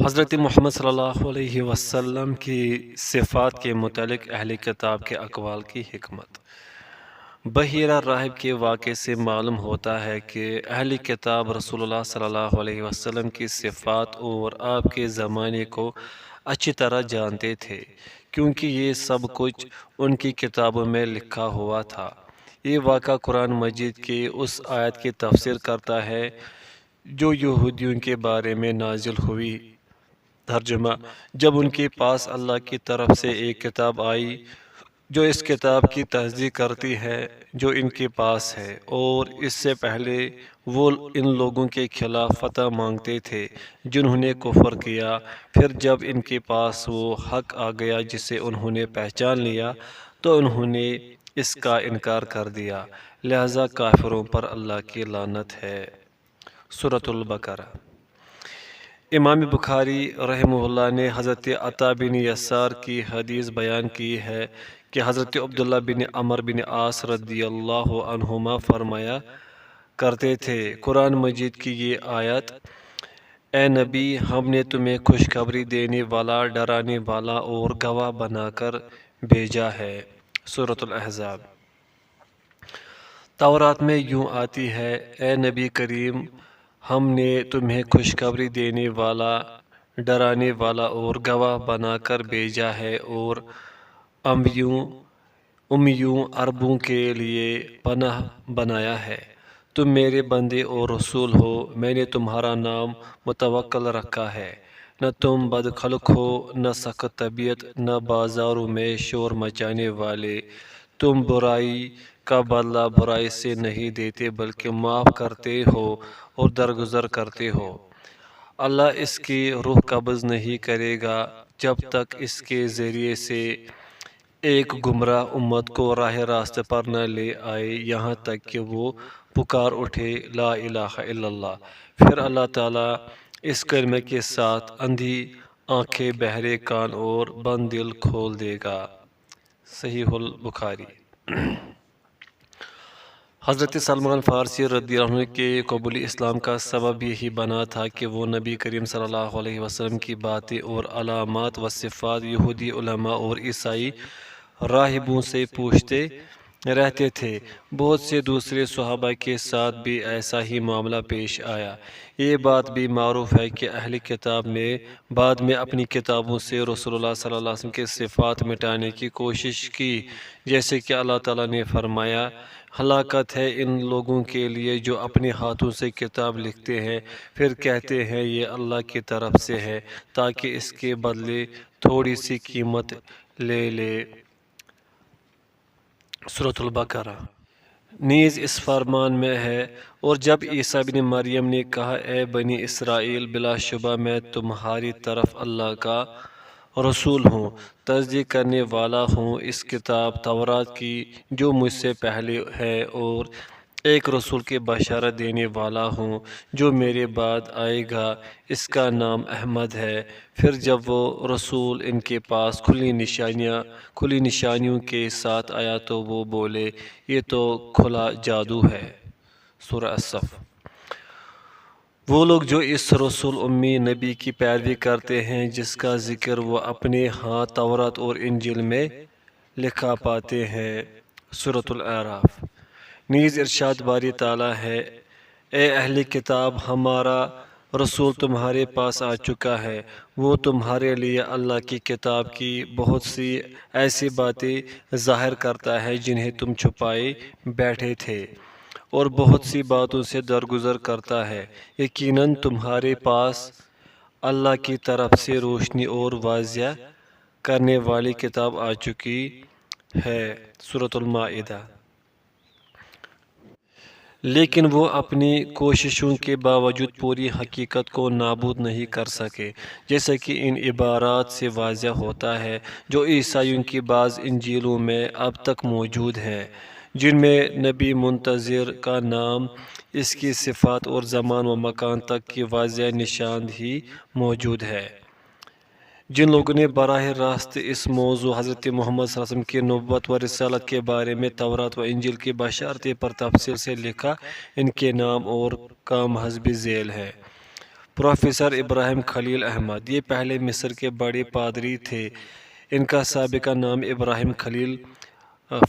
حضرت محمد صلی اللہ علیہ وسلم کی صفات کے متعلق اہل کتاب کے اقوال کی حکمت۔ بحیرہ راہب کے واقعے سے معلوم ہوتا ہے کہ اہل کتاب رسول اللہ صلی اللہ علیہ وسلم کی صفات اور آپ کے زمانے کو اچھی طرح جانتے تھے، کیونکہ یہ سب کچھ ان کی کتابوں میں لکھا ہوا تھا۔ یہ واقعہ قرآن مجید کی اس آیت کی تفسیر کرتا ہے جو یہودیوں کے بارے میں نازل ہوئی۔ ترجمہ: جب ان کے پاس اللہ کی طرف سے ایک کتاب آئی جو اس کتاب کی تصدیق کرتی ہے جو ان کے پاس ہے، اور اس سے پہلے وہ ان لوگوں کے خلاف فتح مانگتے تھے جنہوں نے کفر کیا، پھر جب ان کے پاس وہ حق آ گیا جسے انہوں نے پہچان لیا تو انہوں نے اس کا انکار کر دیا، لہذا کافروں پر اللہ کی لعنت ہے۔ سورۃ البقرہ۔ امام بخاری رحمہ اللہ نے حضرت عطا بن یسار کی حدیث بیان کی ہے کہ حضرت عبداللہ بن عمرو بن عاص رضی اللہ عنہما فرمایا کرتے تھے، قرآن مجید کی یہ آیت: اے نبی، ہم نے تمہیں خوشخبری دینے والا، ڈرانے والا اور گواہ بنا کر بھیجا ہے۔ سورۃ الاحزاب۔ تورات میں یوں آتی ہے: اے نبی کریم، ہم نے تمہیں خوشخبری دینے والا، ڈرانے والا اور گواہ بنا کر بھیجا ہے، اور امیوں عربوں کے لیے پناہ بنایا ہے۔ تم میرے بندے اور رسول ہو، میں نے تمہارا نام متوکل رکھا ہے۔ نہ تم بدخلق ہو، نہ سخت طبیعت، نہ بازاروں میں شور مچانے والے۔ تم برائی کا بدلہ برائی سے نہیں دیتے بلکہ معاف کرتے ہو اور درگزر کرتے ہو۔ اللہ اس کی روح قبض نہیں کرے گا جب تک اس کے ذریعے سے ایک گمراہ امت کو راہ راست پر نہ لے آئے، یہاں تک کہ وہ پکار اٹھے لا الہ الا اللہ۔ پھر اللہ تعالیٰ اس کلمے کے ساتھ اندھی آنکھیں، بہرے کان اور بند دل کھول دے گا۔ صحیح البخاری۔ حضرت سلمان فارسی رضی اللہ عنہ کے قبول اسلام کا سبب یہی بنا تھا کہ وہ نبی کریم صلی اللہ علیہ وسلم کی باتیں اور علامات و صفات یہودی علماء اور عیسائی راہبوں سے پوچھتے رہتے تھے۔ بہت سے دوسرے صحابہ کے ساتھ بھی ایسا ہی معاملہ پیش آیا۔ یہ بات بھی معروف ہے کہ اہل کتاب نے بعد میں اپنی کتابوں سے رسول اللہ صلی اللہ علیہ وسلم کے صفات مٹانے کی کوشش کی، جیسے کہ اللہ تعالیٰ نے فرمایا: ہلاکت ہے ان لوگوں کے لیے جو اپنے ہاتھوں سے کتاب لکھتے ہیں پھر کہتے ہیں یہ اللہ کی طرف سے ہے تاکہ اس کے بدلے تھوڑی سی قیمت لے لے۔ سورۃ البقرہ۔ نیز اس فرمان میں ہے: اور جب عیسیٰ بن مریم نے کہا اے بنی اسرائیل، بلا شبہ میں تمہاری طرف اللہ کا رسول ہوں، تصدیق کرنے والا ہوں اس کتاب تورات کی جو مجھ سے پہلے ہے، اور ایک رسول کی بشارت دینے والا ہوں جو میرے بعد آئے گا، اس کا نام احمد ہے۔ پھر جب وہ رسول ان کے پاس کھلی نشانیوں کے ساتھ آیا تو وہ بولے یہ تو کھلا جادو ہے۔ سورہ الصف۔ وہ لوگ جو اس رسول امی نبی کی پیروی کرتے ہیں جس کا ذکر وہ اپنے ہاں تورات اور انجیل میں لکھا پاتے ہیں۔ سورۃ الاعراف۔ نیز ارشاد باری تعالیٰ ہے: اے اہل کتاب، ہمارا رسول تمہارے پاس آ چکا ہے، وہ تمہارے لیے اللہ کی کتاب کی بہت سی ایسی باتیں ظاہر کرتا ہے جنہیں تم چھپائے بیٹھے تھے، اور بہت سی باتوں سے درگزر کرتا ہے۔ یقیناً تمہارے پاس اللہ کی طرف سے روشنی اور واضح کرنے والی کتاب آ چکی ہے۔ سورۃ المائدہ۔ لیکن وہ اپنی کوششوں کے باوجود پوری حقیقت کو نابود نہیں کر سکے، جیسا کہ ان عبارات سے واضح ہوتا ہے جو عیسائیوں کی بعض انجیلوں میں اب تک موجود ہیں، جن میں نبی منتظر کا نام، اس کی صفات اور زمان و مکان تک کی واضح نشاندہی موجود ہے۔ جن لوگوں نے براہ راست اس موضوع حضرت محمد صلی اللہ علیہ وسلم کی نبوت و رسالت کے بارے میں تورات و انجیل کی بشارتیں پر تفصیل سے لکھا، ان کے نام اور کام حسب ذیل ہیں: پروفیسر ابراہیم خلیل احمد، یہ پہلے مصر کے بڑے پادری تھے۔ ان کا سابقہ نام ابراہیم خلیل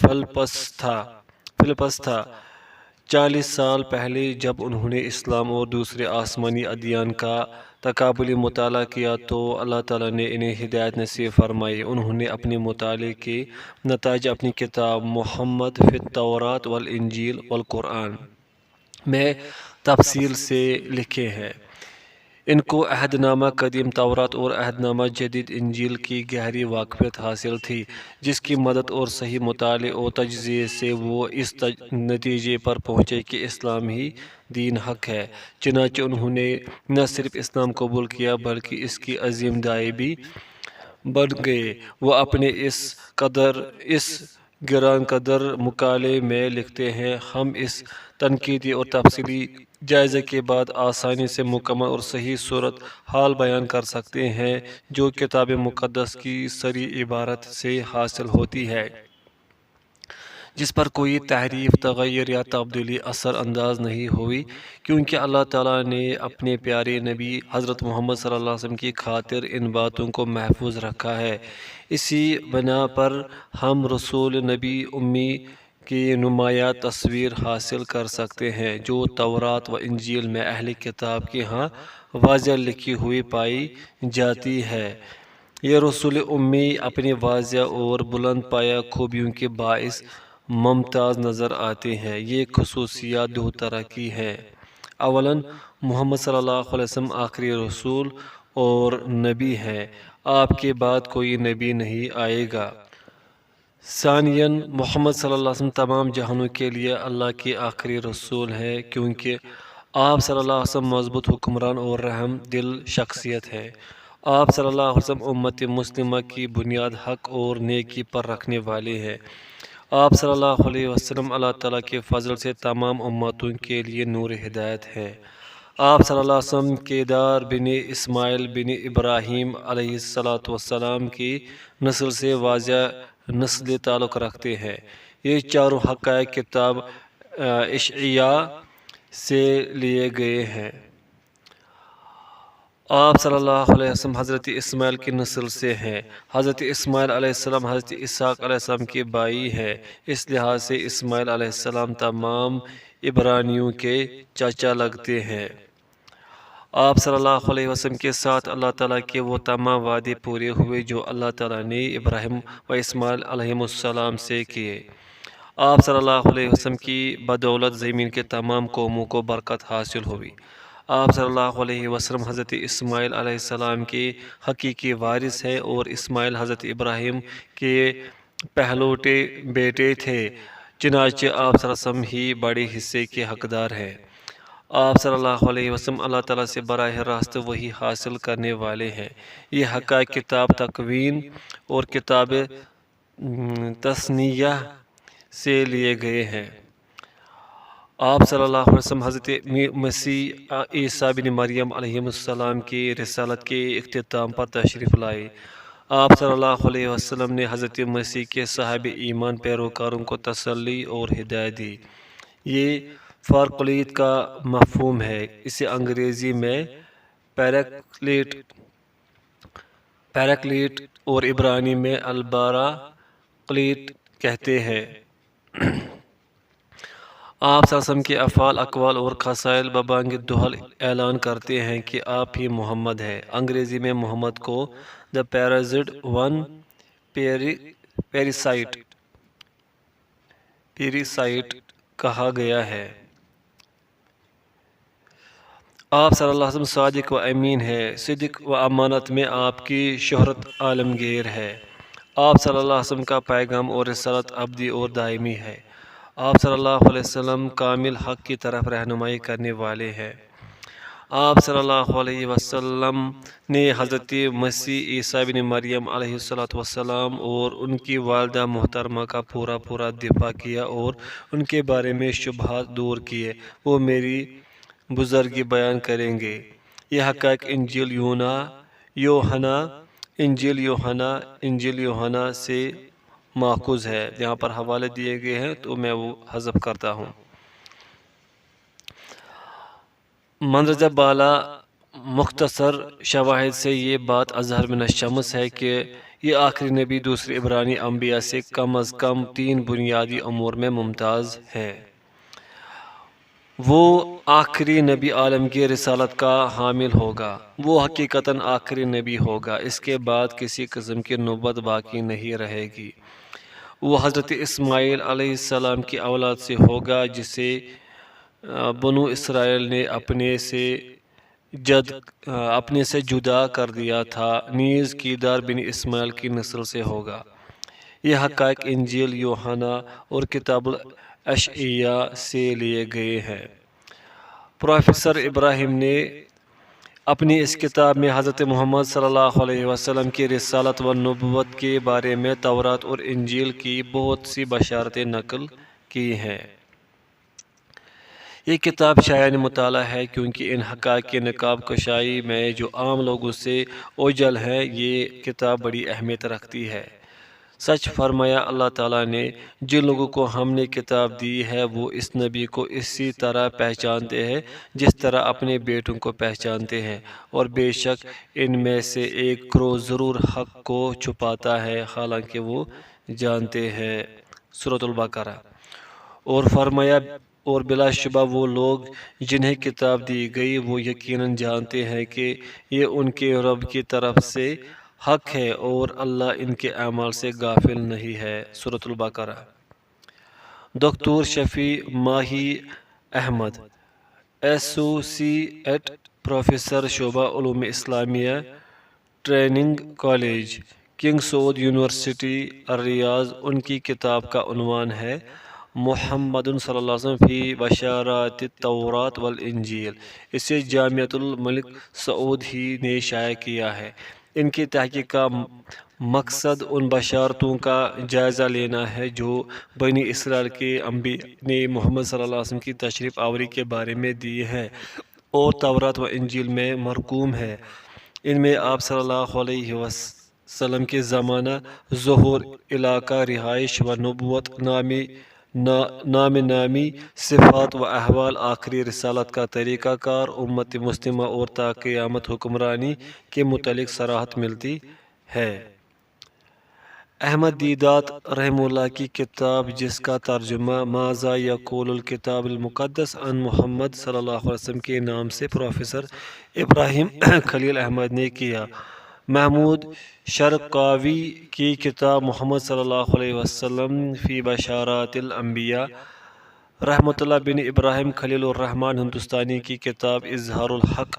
فلپس تھا۔ 40 سال پہلے جب انہوں نے اسلام اور دوسرے آسمانی ادیان کا تقابلی مطالعہ کیا تو اللہ تعالیٰ نے انہیں ہدایت نصیب فرمائی۔ انہوں نے اپنے مطالعے کے نتائج اپنی کتاب محمد فی التوراۃ والانجیل والقرآن میں تفصیل سے لکھے ہیں۔ ان کو عہد نامہ قدیم تورات اور عہد نامہ جدید انجیل کی گہری واقفیت حاصل تھی، جس کی مدد اور صحیح مطالعے اور تجزیے سے وہ اس نتیجے پر پہنچے کہ اسلام ہی دین حق ہے۔ چنانچہ انہوں نے نہ صرف اسلام قبول کیا بلکہ اس کی عظیم داعی بھی بن گئے۔ وہ اپنے اس گران قدر مقالے میں لکھتے ہیں، ہم اس تنقیدی اور تفصیلی جائزے کے بعد آسانی سے مکمل اور صحیح صورت حال بیان کر سکتے ہیں جو کتاب مقدس کی صریح عبارت سے حاصل ہوتی ہے، جس پر کوئی تحریف، تغیر یا تبدیلی اثر انداز نہیں ہوئی، کیونکہ اللہ تعالیٰ نے اپنے پیارے نبی حضرت محمد صلی اللہ علیہ وسلم کی خاطر ان باتوں کو محفوظ رکھا ہے۔ اسی بنا پر ہم رسول نبی امی کی نمایاں تصویر حاصل کر سکتے ہیں جو تورات و انجیل میں اہل کتاب کے ہاں واضح لکھی ہوئی پائی جاتی ہے۔ یہ رسول امی اپنی واضح اور بلند پایہ خوبیوں کے باعث ممتاز نظر آتے ہیں۔ یہ خصوصیات دو طرح کی ہیں۔ اولاً محمد صلی اللہ علیہ وسلم آخری رسول اور نبی ہیں، آپ کے بعد کوئی نبی نہیں آئے گا۔ ثانیاً محمد صلی اللہ علیہ وسلم تمام جہانوں کے لیے اللہ کے آخری رسول ہیں، کیونکہ آپ صلی اللہ علیہ وسلم مضبوط حکمران اور رحم دل شخصیت ہیں۔ آپ صلی اللہ علیہ وسلم امت مسلمہ کی بنیاد حق اور نیکی پر رکھنے والے ہیں۔ آپ صلی اللہ علیہ وسلم اللہ تعالیٰ کے فضل سے تمام امتوں کے لیے نور ہدایت ہیں۔ آپ صلی اللہ علیہ وسلم کیدار بن اسماعیل بن ابراہیم علیہ السلام کی نسل سے واضح نسلی تعلق رکھتے ہیں۔ یہ چاروں حقائق کتاب اشعیاء سے لیے گئے ہیں۔ آپ صلی اللہ علیہ وسلم حضرت اسماعیل کی نسل سے ہیں۔ حضرت اسماعیل علیہ السلام حضرت اسحاق علیہ السلام کے بھائی ہیں، اس لحاظ سے اسماعیل علیہ السلام تمام عبرانیوں کے چچا لگتے ہیں۔ آپ صلی اللہ علیہ وسلم کے ساتھ اللہ تعالیٰ کے وہ تمام وعدے پورے ہوئے جو اللہ تعالیٰ نے ابراہیم و اسماعیل علیہم السلام سے کیے۔ آپ صلی اللہ علیہ وسلم کی بدولت زمین کے تمام قوموں کو برکت حاصل ہوئی۔ آپ صلی اللہ علیہ وسلم حضرت اسماعیل علیہ السلام کے حقیقی وارث ہیں اور اسماعیل حضرت ابراہیم کے پہلوٹے بیٹے تھے، چنانچہ آپ صلی اللہ علیہ وسلم ہی بڑے حصے کے حقدار ہیں۔ آپ صلی اللہ علیہ وسلم اللہ تعالیٰ سے براہ راست وحی حاصل کرنے والے ہیں۔ یہ حقائق کتاب تکوین اور کتاب تثنیہ سے لیے گئے ہیں۔ آپ صلی اللہ علیہ وسلم حضرت مسیح عیسیٰ بن مریم علیہ السلام کی رسالت کے اختتام پر تشریف لائے۔ آپ صلی اللہ علیہ وسلم نے حضرت مسیح کے صاحب ایمان پیروکاروں کو تسلی اور ہدایت دی۔ یہ فارکلیٹ کا مفہوم ہے، اسے انگریزی میں پیراکلیٹ اور عبرانی میں البراکلیٹ کہتے ہیں۔ آپ صلی اللہ علیہ وسلم کے افعال، اقوال اور خصائل ببانگ دہل اعلان کرتے ہیں کہ آپ ہی محمد ہیں۔ انگریزی میں محمد کو "the parasite one" پیریسائٹ کہا گیا ہے۔ آپ صلی اللہ علیہ وسلم صادق و امین ہے، صدق و امانت میں آپ کی شہرت عالمگیر ہے۔ آپ صلی اللہ علیہ وسلم کا پیغام اور رسالت ابدی اور دائمی ہے۔ آپ صلی اللہ علیہ وسلم کامل حق کی طرف رہنمائی کرنے والے ہیں۔ آپ صلی اللہ علیہ وسلم نے حضرت مسیح عیسیٰ بن مریم علیہ السلام اور ان کی والدہ محترمہ کا پورا دفاع کیا اور ان کے بارے میں شبہات دور کیے۔ وہ میری بزرگی بیان کریں گے۔ یہ حقائق انجیل یوحنا سے ماخوذ ہے۔ یہاں پر حوالے دیے گئے ہیں تو میں وہ حذف کرتا ہوں۔ مندرجہ بالا مختصر شواہد سے یہ بات اظہر من الشمس ہے کہ یہ آخری نبی دوسرے عبرانی انبیاء سے کم از کم 3 بنیادی امور میں ممتاز ہے۔ وہ آخری نبی عالمگیر رسالت کا حامل ہوگا، وہ حقیقتاً آخری نبی ہوگا، اس کے بعد کسی قسم کی نبوت باقی نہیں رہے گی۔ وہ حضرت اسماعیل علیہ السلام کی اولاد سے ہوگا جسے بنو اسرائیل نے اپنے سے جدا کر دیا تھا، نیز کیدار بن اسماعیل کی نسل سے ہوگا۔ یہ حقائق انجیل یوحنا اور کتاب الاشعیاء سے لیے گئے ہیں۔ پروفیسر ابراہیم نے اپنی اس کتاب میں حضرت محمد صلی اللہ علیہ وسلم کی رسالت و نبوت کے بارے میں تورات اور انجیل کی بہت سی بشارتیں نقل کی ہیں۔ یہ کتاب شایان مطالعہ ہے کیونکہ ان حقائق کی نقاب کشائی میں جو عام لوگوں سے اوجھل ہے، یہ کتاب بڑی اہمیت رکھتی ہے۔ سچ فرمایا اللہ تعالیٰ نے، جن لوگوں کو ہم نے کتاب دی ہے وہ اس نبی کو اسی طرح پہچانتے ہیں جس طرح اپنے بیٹوں کو پہچانتے ہیں، اور بے شک ان میں سے ایک گروہ ضرور حق کو چھپاتا ہے حالانکہ وہ جانتے ہیں۔ سورۃ البقرہ۔ اور فرمایا، اور بلا شبہ وہ لوگ جنہیں کتاب دی گئی وہ یقیناً جانتے ہیں کہ یہ ان کے رب کی طرف سے حق ہے اور اللہ ان کے اعمال سے غافل نہیں ہے۔ سورۃ البقرہ۔ ڈاکٹر شفیع ماہی احمد، ایسوسی ایٹ پروفیسر، شعبہ علوم اسلامیہ، ٹریننگ کالج، کنگ سعود یونیورسٹی الریاض۔ ان کی کتاب کا عنوان ہے محمد صلی اللہ علیہ وسلم فی بشارات التوراۃ والانجیل۔ اسے جامعۃ الملک سعود ہی نے شائع کیا ہے۔ ان کی تحقیق کا مقصد ان بشارتوں کا جائزہ لینا ہے جو بنی اسرائیل کے انبیاء نے محمد صلی اللہ علیہ وسلم کی تشریف آوری کے بارے میں دی ہیں اور تورات و انجیل میں مرقوم ہے۔ ان میں آپ صلی اللہ علیہ وسلم کے زمانہ، ظہور، علاقہ، رہائش و نبوت، نامی صفات و احوال، آخری رسالت کا طریقہ کار، امت مسلمہ اور تا قیامت حکمرانی کے متعلق صراحت ملتی ہے۔ احمد دیدات رحمہ اللہ کی کتاب جس کا ترجمہ ماذا یقول الکتاب المقدس عن محمد صلی اللہ علیہ وسلم کے نام سے پروفیسر ابراہیم خلیل احمد نے کیا۔ محمود شرقاوی کی کتاب محمد صلی اللہ علیہ وسلم فی بشارات الانبیاء، رحمۃ اللہ بن ابراہیم خلیل الرحمن ہندوستانی کی کتاب اظہار الحق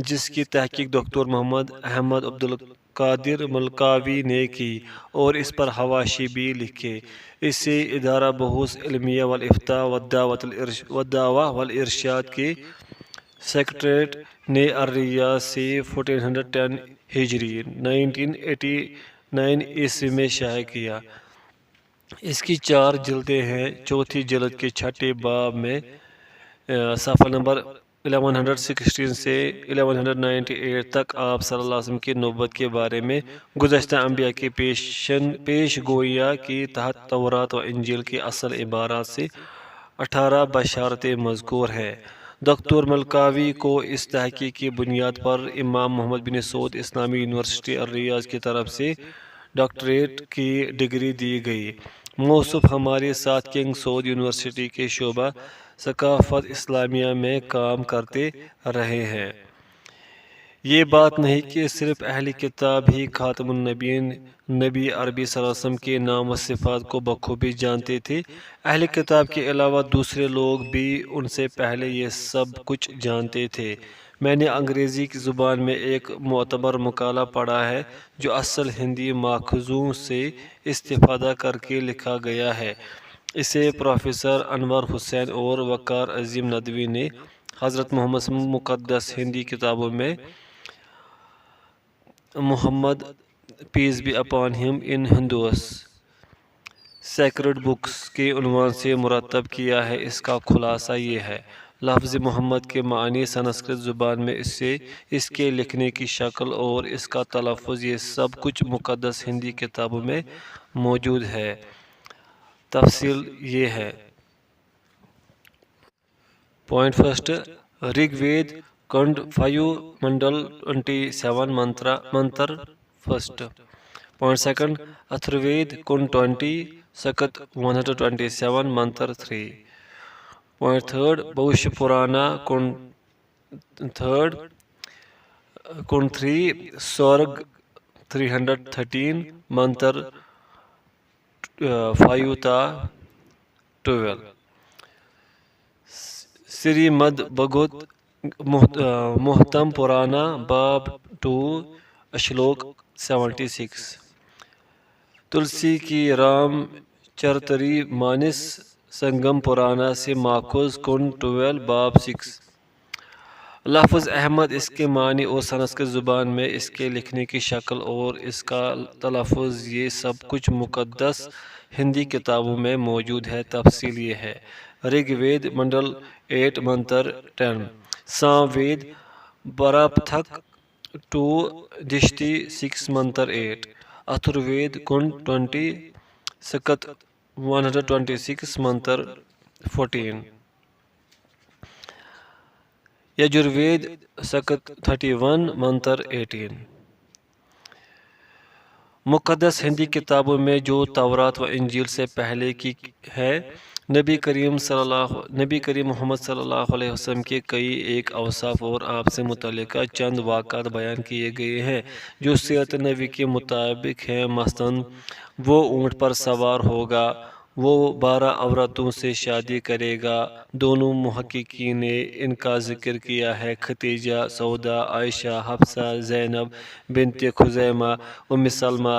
جس کی تحقیق ڈاکٹر محمد احمد عبدالقادر ملکاوی نے کی اور اس پر حواشی بھی لکھے۔ اسے ادارہ بحوث علمیہ والافتاء والدعوہ والارشاد کے سیکریٹریٹ نے الریاض سے 1410 ہجری 1989 عیسوی میں شائع کیا۔ اس کی 4 جلدیں ہیں۔ چوتھی جلد کے چھٹے باب میں صفحہ نمبر 1116 سے 1198 تک آپ صلی اللہ علیہ وسلم کی نبوت کے بارے میں گزشتہ انبیاء کی پیش گوئیاں کے تحت تورات و انجیل کی اصل عبارات سے 18 بشارتیں مذکور ہیں۔ ڈاکٹر ملکاوی کو اس تحقیق کی بنیاد پر امام محمد بن سعود اسلامی یونیورسٹی الریاض کی طرف سے ڈاکٹریٹ کی ڈگری دی گئی۔ موصوف ہمارے ساتھ کنگ سعود یونیورسٹی کے شعبہ ثقافت اسلامیہ میں کام کرتے رہے ہیں۔ یہ بات نہیں کہ صرف اہل کتاب ہی خاتم النبیین نبی عربی صلی اللہ علیہ وسلم کے نام و صفات کو بخوبی جانتے تھے، اہل کتاب کے علاوہ دوسرے لوگ بھی ان سے پہلے یہ سب کچھ جانتے تھے۔ میں نے انگریزی کی زبان میں ایک معتبر مقالہ پڑھا ہے جو اصل ہندی ماخذوں سے استفادہ کر کے لکھا گیا ہے۔ اسے پروفیسر انور حسین اور وقار عظیم ندوی نے حضرت محمد مقدس ہندی کتابوں میں محمد پیس بی اپان ہم ان ہندوس سیکرڈ بکس کے عنوان سے مرتب کیا ہے۔ اس کا خلاصہ یہ ہے: لفظ محمد کے معنی سنسکرت زبان میں اس کے لکھنے کی شکل اور اس کا تلفظ، یہ سب کچھ مقدس ہندی کتابوں میں موجود ہے۔ تفصیل یہ ہے: پوائنٹ فرسٹ، رگ وید کنڈ 5 منڈل 27 منتر first. Point second, Atharvaved Kund 20 Sakat 127 Mantar 3. Point third, Bhavishya Purana Kund third Kund 3 Swarg 313 Mantar 5 ta 12. Srimad Bhagavat Muhtam Purana Bab 2 Shlok 76. تلسی کی رام چرتری مانس سنگم پرانا سے ماخوذ کنڈ 12 باب 6. لفظ احمد اس کے معنی اور سنسکرت زبان میں اس کے لکھنے کی شکل اور اس کا تلفظ یہ سب کچھ مقدس ہندی کتابوں میں موجود ہے. تفصیل یہ ہے: رگ وید منڈل 8 منتر 10، سام وید براپتھک 2 دشتی 6 منتر 8، اتھروید کنڈ 20 سکت 126 منتر 14، یجروید سکت 31 منتر 18. مقدس ہندی کتابوں میں جو تورات و انجیل سے پہلے کی ہے، نبی کریم محمد صلی اللہ علیہ وسلم کے کئی ایک اوصاف اور آپ سے متعلقہ چند واقعات بیان کیے گئے ہیں جو سیرت نبی کے مطابق ہیں. مثلاً وہ اونٹ پر سوار ہوگا، وہ 12 عورتوں سے شادی کرے گا. دونوں محققین نے ان کا ذکر کیا ہے: ختیجہ، سودا، عائشہ، حفصہ، زینب بنت خزیمہ، ام سلمہ،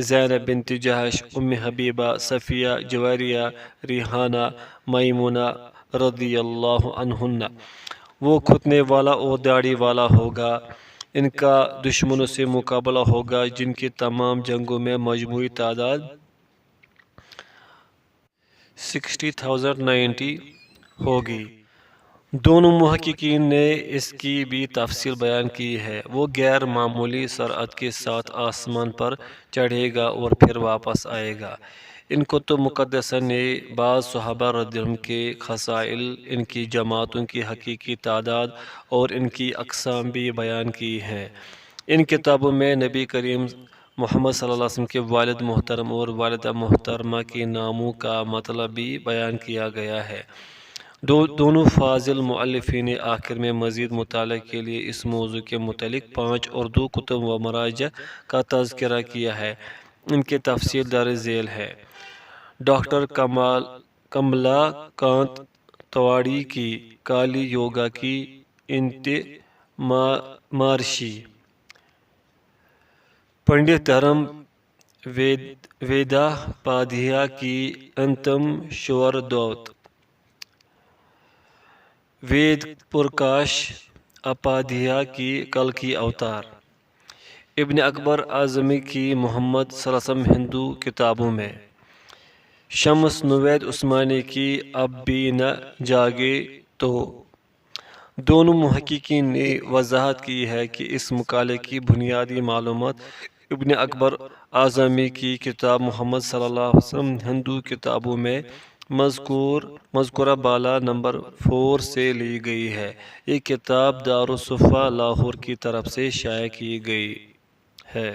زینب بنت جہش، ام حبیبہ، صفیہ، جویریہ، ریحانہ، میمونہ رضی اللہ عنہن. وہ ختنے والا اور داڑھی والا ہوگا. ان کا دشمنوں سے مقابلہ ہوگا جن کی تمام جنگوں میں مجموعی تعداد 60,090 ہوگی. دونوں محققین نے اس کی بھی تفصیل بیان کی ہے. وہ غیر معمولی سرعت کے ساتھ آسمان پر چڑھے گا اور پھر واپس آئے گا. ان کتب مقدسہ نے بعض صحابہ رضی اللہ عنہم کے خصائل، ان کی جماعتوں کی حقیقی تعداد اور ان کی اقسام بھی بیان کی ہیں. ان کتابوں میں نبی کریم محمد صلی اللہ علیہ وسلم کے والد محترم اور والدہ محترمہ کے ناموں کا مطلب بھی بیان کیا گیا ہے. دونوں فاضل مؤلفین نے آخر میں مزید مطالعہ کے لیے اس موضوع کے متعلق 5 اردو کتب و مراجع کا تذکرہ کیا ہے. ان کی تفصیل درج ذیل ہے: ڈاکٹر کملا کانت تواڑی کی کالی یوگا کی انتمارشی، پنڈت دھرم ویدا پادھیا کی انتم شور دوت، وید پرکاش اپادھیا کی کلکی اوتار، ابن اکبر اعظمی کی محمد صلی اللہ علیہ وسلم ہندو کتابوں میں، شمس نوید عثمانی کی اب بھی نہ جاگے تو. دونوں محققین نے وضاحت کی ہے کہ اس مقالے کی بنیادی معلومات ابن اکبر اعظمی کی کتاب محمد صلی اللہ علیہ وسلم ہندو کتابوں میں مذکورہ بالا نمبر 4 سے لی گئی ہے. یہ کتاب دارالصفا لاہور کی طرف سے شائع کی گئی ہے.